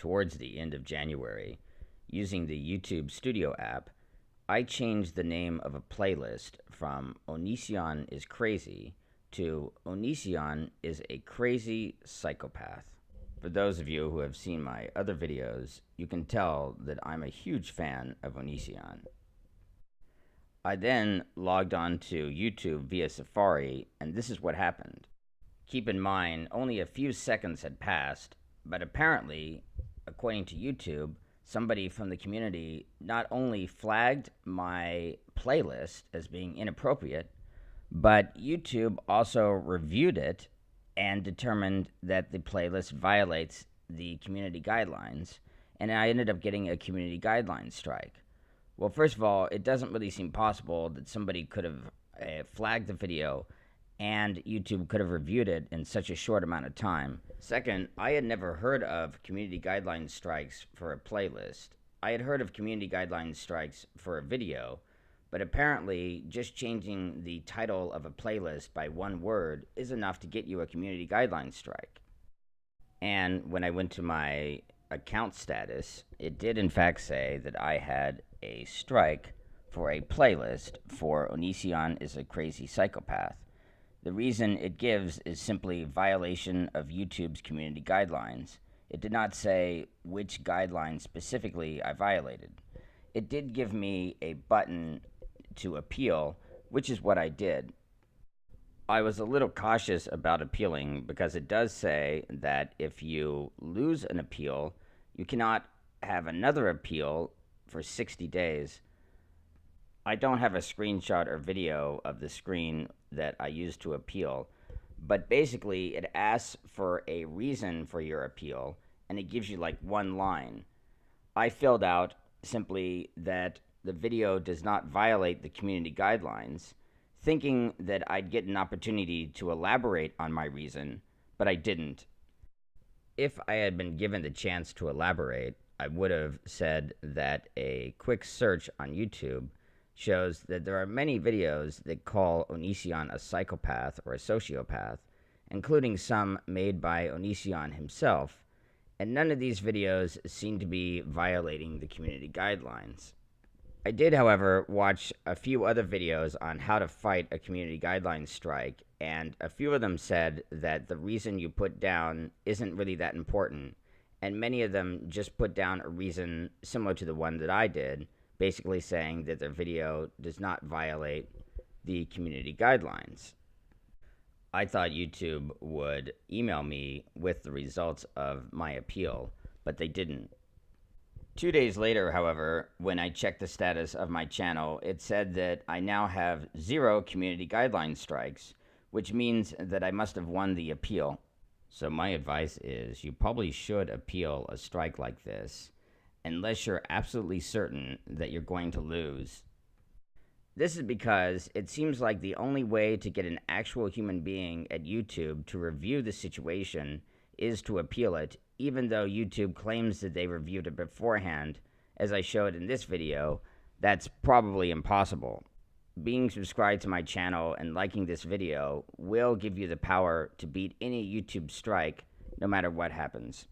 towards the end of January, using the YouTube Studio app, I changed the name of a playlist from Onision is Crazy to Onision is a Crazy Psychopath. For those of you who have seen my other videos, you can tell that I'm a huge fan of Onision. I then logged on to YouTube via Safari, and this is what happened. Keep in mind, only a few seconds had passed, but apparently, according to YouTube, somebody from the community not only flagged my playlist as being inappropriate, but YouTube also reviewed it and determined that the playlist violates the community guidelines, and I ended up getting a community guidelines strike. Well, first of all, it doesn't really seem possible that somebody could have flagged the video and YouTube could have reviewed it in such a short amount of time. Second, I had never heard of community guidelines strikes for a playlist. I had heard of community guidelines strikes for a video, but apparently just changing the title of a playlist by one word is enough to get you a community guidelines strike. And when I went to my account status, it did in fact say that I had a strike for a playlist for Onision is a Crazy Psychopath. The reason it gives is simply violation of YouTube's community guidelines. It did not say which guideline specifically I violated. It did give me a button to appeal, which is what I did. I was a little cautious about appealing because it does say that if you lose an appeal, you cannot have another appeal for 60 days. I don't have a screenshot or video of the screen that I used to appeal, but basically it asks for a reason for your appeal, and it gives you like one line. I filled out simply that the video does not violate the community guidelines, thinking that I'd get an opportunity to elaborate on my reason, but I didn't. If I had been given the chance to elaborate, I would have said that a quick search on YouTube shows that there are many videos that call Onision a psychopath or a sociopath, including some made by Onision himself, and none of these videos seem to be violating the community guidelines. I did, however, watch a few other videos on how to fight a community guidelines strike, and a few of them said that the reason you put down isn't really that important, and many of them just put down a reason similar to the one that I did, basically saying that their video does not violate the community guidelines. I thought YouTube would email me with the results of my appeal, but they didn't. 2 days later, however, when I checked the status of my channel, it said that I now have 0 community guidelines strikes, which means that I must have won the appeal. So my advice is you probably should appeal a strike like this, unless you're absolutely certain that you're going to lose. This is because it seems like the only way to get an actual human being at YouTube to review the situation is to appeal it, even though YouTube claims that they reviewed it beforehand. As I showed in this video, that's probably impossible. Being subscribed to my channel and liking this video will give you the power to beat any YouTube strike, no matter what happens.